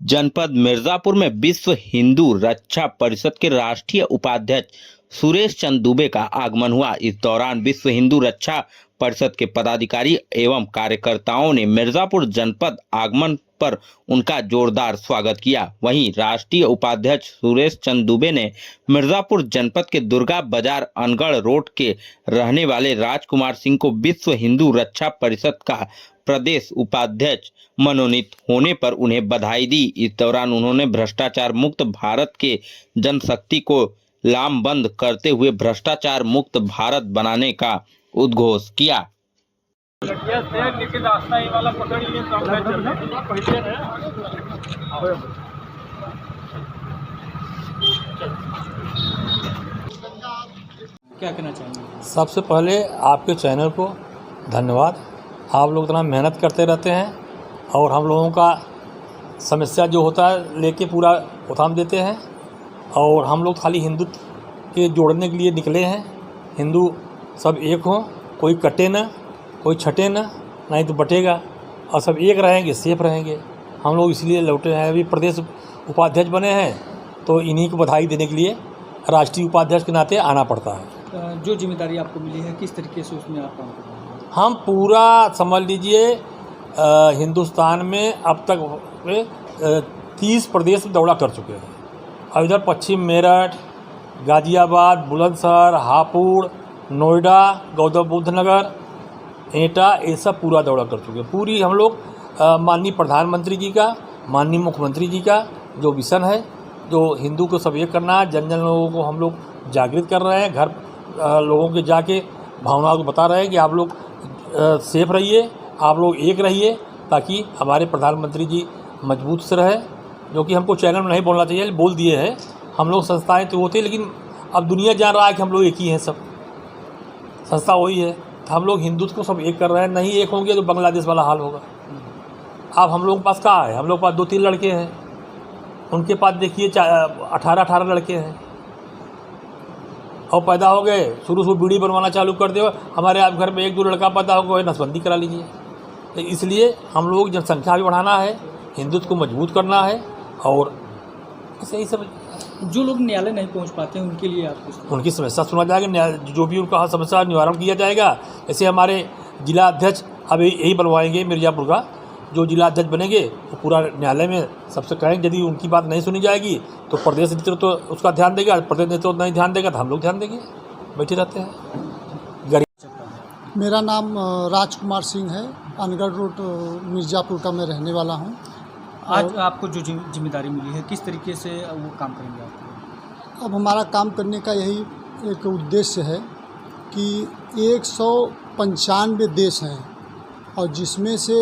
जनपद मिर्जापुर में विश्व हिंदू रक्षा परिषद के राष्ट्रीय उपाध्यक्ष सुरेश चंद दुबे का आगमन हुआ। इस दौरान विश्व हिंदू रक्षा परिषद के पदाधिकारी एवं कार्यकर्ताओं ने मिर्जापुर जनपद आगमन पर उनका जोरदार स्वागत किया। वहीं राष्ट्रीय उपाध्यक्ष सुरेश चंद दुबे ने मिर्जापुर जनपद के दुर्गा बाजार अनगढ़ रोड के रहने वाले राजकुमार सिंह को विश्व हिंदू रक्षा परिषद का प्रदेश उपाध्यक्ष मनोनीत होने पर उन्हें बधाई दी। इस दौरान उन्होंने भ्रष्टाचार मुक्त भारत के जनशक्ति को लामबंद करते हुए भ्रष्टाचार मुक्त भारत बनाने का उद्घोष किया। क्या कहना चाहेंगे? सबसे पहले आपके चैनल को धन्यवाद। आप लोग इतना मेहनत करते रहते हैं और हम लोगों का समस्या जो होता है लेके पूरा उठाम देते हैं। और हम लोग खाली हिंदुत्व के जोड़ने के लिए निकले हैं। हिंदू सब एक हों, कोई कटे ना, कोई छटे ना, नहीं तो बटेगा, और सब एक रहेंगे, सेफ रहेंगे। हम लोग इसलिए लौटे हैं। अभी प्रदेश उपाध्यक्ष बने हैं तो इन्हीं को बधाई देने के लिए राष्ट्रीय उपाध्यक्ष के नाते आना पड़ता है। जो जिम्मेदारी आपको मिली है किस तरीके से उसमें आप काम कर रहे हैं? हम पूरा समझ लीजिए हिंदुस्तान में अब तक 30 प्रदेश में दौरा कर चुके हैं। और इधर पश्चिम मेरठ, गाजियाबाद, बुलंदशहर, हापुड़, नोएडा, गौतम बुद्ध नगर, एटा, ये सब पूरा दौरा कर चुके हैं। पूरी हम लोग माननीय प्रधानमंत्री जी का, माननीय मुख्यमंत्री जी का जो विज़न है, जो हिंदू को सब एक करना है, जन जन लोगों को हम लोग जागृत कर रहे हैं। घर लोगों के जाके भावनाओं को बता रहे हैं कि आप लोग सेफ रहिए, आप लोग एक रहिए, ताकि हमारे प्रधानमंत्री जी मजबूत से रहे। जो कि हमको चैनल में नहीं बोलना चाहिए, बोल दिए हैं। हम लोग संस्थाएं तो होती है, लेकिन अब दुनिया जान रहा है कि हम लोग एक ही हैं। सब संस्था वही है। तो हम लोग हिंदुत्व को सब एक कर रहे हैं। नहीं एक होंगे तो बांग्लादेश वाला हाल होगा। अब हम लोगों के पास कहाँ है? हम लोग के पास 2-3 लड़के हैं, उनके पास देखिए 18-18 लड़के हैं और पैदा हो गए। शुरू बीड़ी बनवाना चालू कर दो। हमारे आप घर में 1-2 लड़का पैदा हो गए, नसबंदी करा लीजिए। तो इसलिए हम लोग जनसंख्या भी बढ़ाना है, हिंदुत्व को मजबूत करना है। और यही सब जो लोग न्यायालय नहीं पहुंच पाते हैं उनके लिए आप उनकी समस्या सुना जाएगा, जो भी उनका समस्या निवारण किया जाएगा। जैसे हमारे जिला अध्यक्ष अभी यही बनवाएंगे मिर्जापुर का, जो जिला अध्यक्ष बनेंगे वो पूरा न्यायालय में सबसे कहेंगे। यदि उनकी बात नहीं सुनी जाएगी तो प्रदेश नेतृत्व तो उसका ध्यान देगा, प्रदेश नेतृत्व नहीं ध्यान देगा तो हम लोग ध्यान देंगे। बैठे रहते हैं। मेरा नाम राजकुमार सिंह है। अनगढ़ रोड मिर्ज़ापुर का मैं रहने वाला हूँ। आज आपको जो जिम्मेदारी मिली है किस तरीके से वो काम करेंगे आप? अब हमारा काम करने का यही एक उद्देश्य है कि 195 देश हैं और जिसमें से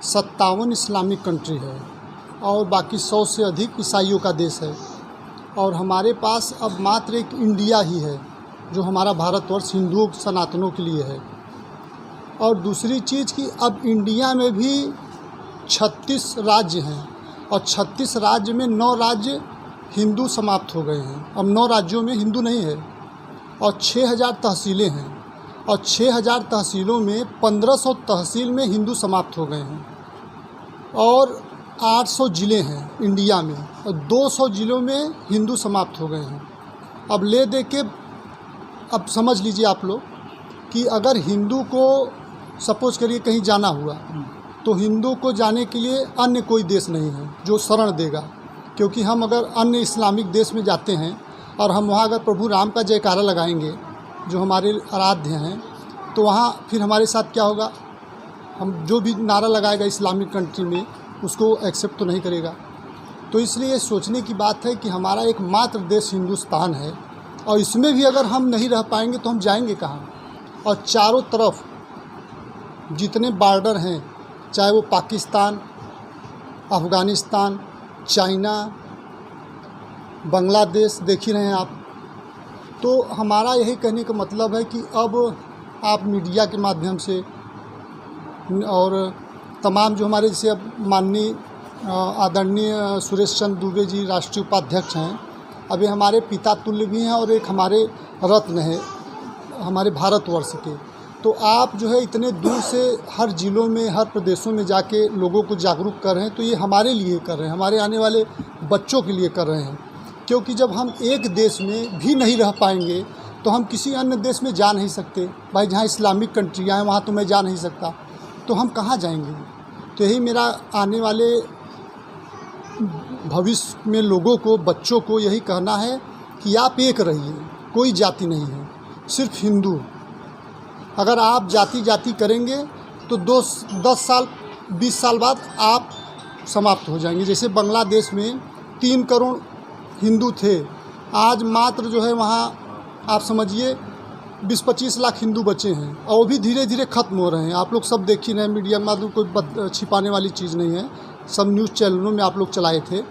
57 इस्लामिक कंट्री है और बाकी 100 से अधिक ईसाइयों का देश है। और हमारे पास अब मात्र एक इंडिया ही है जो हमारा भारतवर्ष हिंदुओं सनातनों के लिए है। और दूसरी चीज़ कि अब इंडिया में भी 36 राज्य हैं और 36 राज्य में 9 राज्य हिंदू समाप्त हो गए हैं। अब 9 राज्यों में हिंदू नहीं है। और 6000 तहसीलें हैं और 6000 तहसीलों में 1500 तहसील में हिंदू समाप्त हो गए हैं। और 800 ज़िले हैं इंडिया में और 200 ज़िलों में हिंदू समाप्त हो गए हैं। अब ले दे के अब समझ लीजिए आप लोग कि अगर हिंदू को सपोज करिए कहीं जाना हुआ तो हिंदू को जाने के लिए अन्य कोई देश नहीं है जो शरण देगा। क्योंकि हम अगर अन्य इस्लामिक देश में जाते हैं और हम वहाँ अगर प्रभु राम का जयकारा लगाएंगे जो हमारे आराध्य हैं, तो वहाँ फिर हमारे साथ क्या होगा? हम जो भी नारा लगाएगा इस्लामिक कंट्री में उसको एक्सेप्ट तो नहीं करेगा। तो इसलिए सोचने की बात है कि हमारा एक मात्र देश हिंदुस्तान है और इसमें भी अगर हम नहीं रह पाएंगे तो हम जाएंगे कहाँ? और चारों तरफ जितने बॉर्डर हैं, चाहे वो पाकिस्तान, अफ़गानिस्तान, चाइना, बांग्लादेश देख ही रहे हैं आप। तो हमारा यही कहने का मतलब है कि अब आप मीडिया के माध्यम से और तमाम जो हमारे जैसे अब माननीय आदरणीय सुरेश चंद दुबे जी राष्ट्रीय उपाध्यक्ष हैं, अभी हमारे पिता तुल्य भी हैं और एक हमारे रत्न है हमारे भारतवर्ष के। तो आप जो है इतने दूर से हर ज़िलों में, हर प्रदेशों में जाके लोगों को जागरूक कर रहे हैं, तो ये हमारे लिए कर रहे हैं, हमारे आने वाले बच्चों के लिए कर रहे हैं। क्योंकि जब हम एक देश में भी नहीं रह पाएंगे तो हम किसी अन्य देश में जा नहीं सकते। भाई जहाँ इस्लामिक कंट्रियाँ हैं वहाँ तो मैं जा नहीं सकता, तो हम कहाँ जाएंगे। तो यही मेरा आने वाले भविष्य में लोगों को, बच्चों को यही कहना है कि आप एक रहिए, कोई जाति नहीं है, सिर्फ हिंदू। अगर आप जाति करेंगे तो 10 साल 20 साल बाद आप समाप्त हो जाएंगे। जैसे बांग्लादेश में 3 करोड़ हिंदू थे, आज मात्र जो है वहाँ आप समझिए 20-25 लाख हिंदू बचे हैं, और वो भी धीरे धीरे ख़त्म हो रहे हैं। आप लोग सब देख ही रहे हैं, मीडिया में कोई छिपाने वाली चीज़ नहीं है, सब न्यूज़ चैनलों में आप लोग चलाए थे।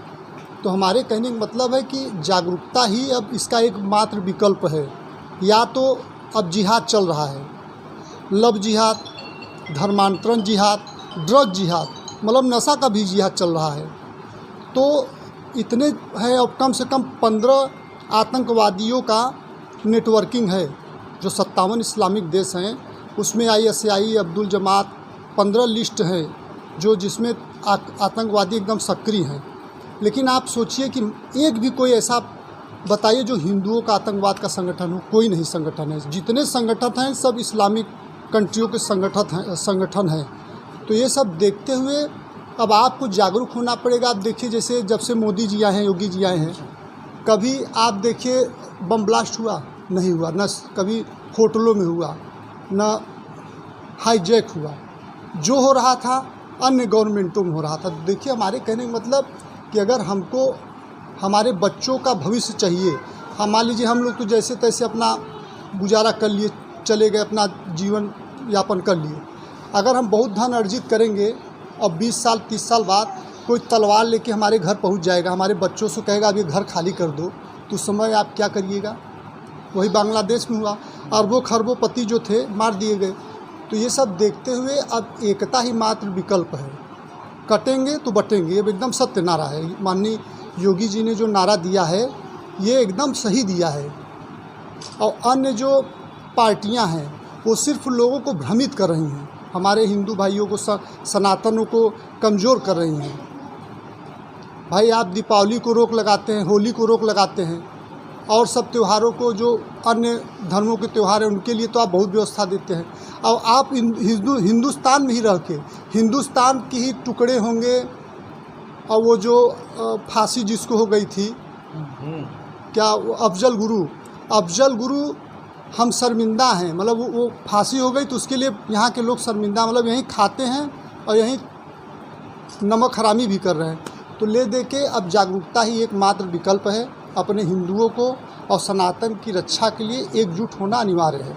तो हमारे कहने का मतलब है कि जागरूकता ही अब इसका एकमात्र विकल्प है। या तो अब जिहाद चल रहा है, लव जिहाद, धर्मांतरण जिहाद, ड्रग जिहाद, मतलब नशा का भी जिहाद चल रहा है। तो इतने है, अब कम से कम 15 आतंकवादियों का नेटवर्किंग है। जो 57 इस्लामिक देश हैं उसमें ISI, अब्दुल जमात, 15 लिस्ट है जो जिसमें आतंकवादी एकदम सक्रिय हैं। लेकिन आप सोचिए कि एक भी कोई ऐसा बताइए जो हिंदुओं का आतंकवाद का संगठन हो। कोई नहीं संगठन है। जितने संगठन हैं सब इस्लामिक कंट्रियों के संगठन हैं। तो ये सब देखते हुए अब आपको जागरूक होना पड़ेगा। आप देखिए जैसे जब से मोदी जी आए हैं, योगी जी आए हैं, कभी आप देखिए बम ब्लास्ट हुआ नहीं हुआ, न कभी होटलों में हुआ, न हाईजैक हुआ। जो हो रहा था अन्य गवर्नमेंटों में हो रहा था। देखिए हमारे कहने का मतलब कि अगर हमको हमारे बच्चों का भविष्य चाहिए, हम मान लीजिए हम लोग तो जैसे तैसे अपना गुजारा कर लिए, चले गए, अपना जीवन यापन कर लिए। अगर हम बहुत धन अर्जित करेंगे और 20 साल 30 साल बाद कोई तलवार लेके हमारे घर पहुंच जाएगा, हमारे बच्चों से कहेगा अब ये घर खाली कर दो, तो उस समय आप क्या करिएगा। वही बांग्लादेश में हुआ, अरबों खरबों जो थे मार दिए गए। तो ये सब देखते हुए अब एकता ही मात्र विकल्प है। कटेंगे तो बटेंगे, ये एकदम सत्य नारा है। माननीय योगी जी ने जो नारा दिया है ये एकदम सही दिया है। और अन्य जो पार्टियां हैं वो सिर्फ लोगों को भ्रमित कर रही हैं, हमारे हिंदू भाइयों को, सनातनों को कमज़ोर कर रही हैं। भाई आप दीपावली को रोक लगाते हैं, होली को रोक लगाते हैं, और सब त्योहारों को, जो अन्य धर्मों के त्यौहार हैं उनके लिए तो आप बहुत व्यवस्था देते हैं। और आप हिंदुस्तान में ही रह के हिंदुस्तान के ही टुकड़े होंगे। और वो जो फांसी जिसको हो गई थी, क्या अफजल गुरु हम शर्मिंदा हैं। मतलब वो फांसी हो गई तो उसके लिए यहाँ के लोग शर्मिंदा, मतलब यहीं खाते हैं और यहीं नमक हरामी भी कर रहे हैं। तो ले दे के अब जागरूकता ही एकमात्र विकल्प है। अपने हिंदुओं को और सनातन की रक्षा के लिए एकजुट होना अनिवार्य है।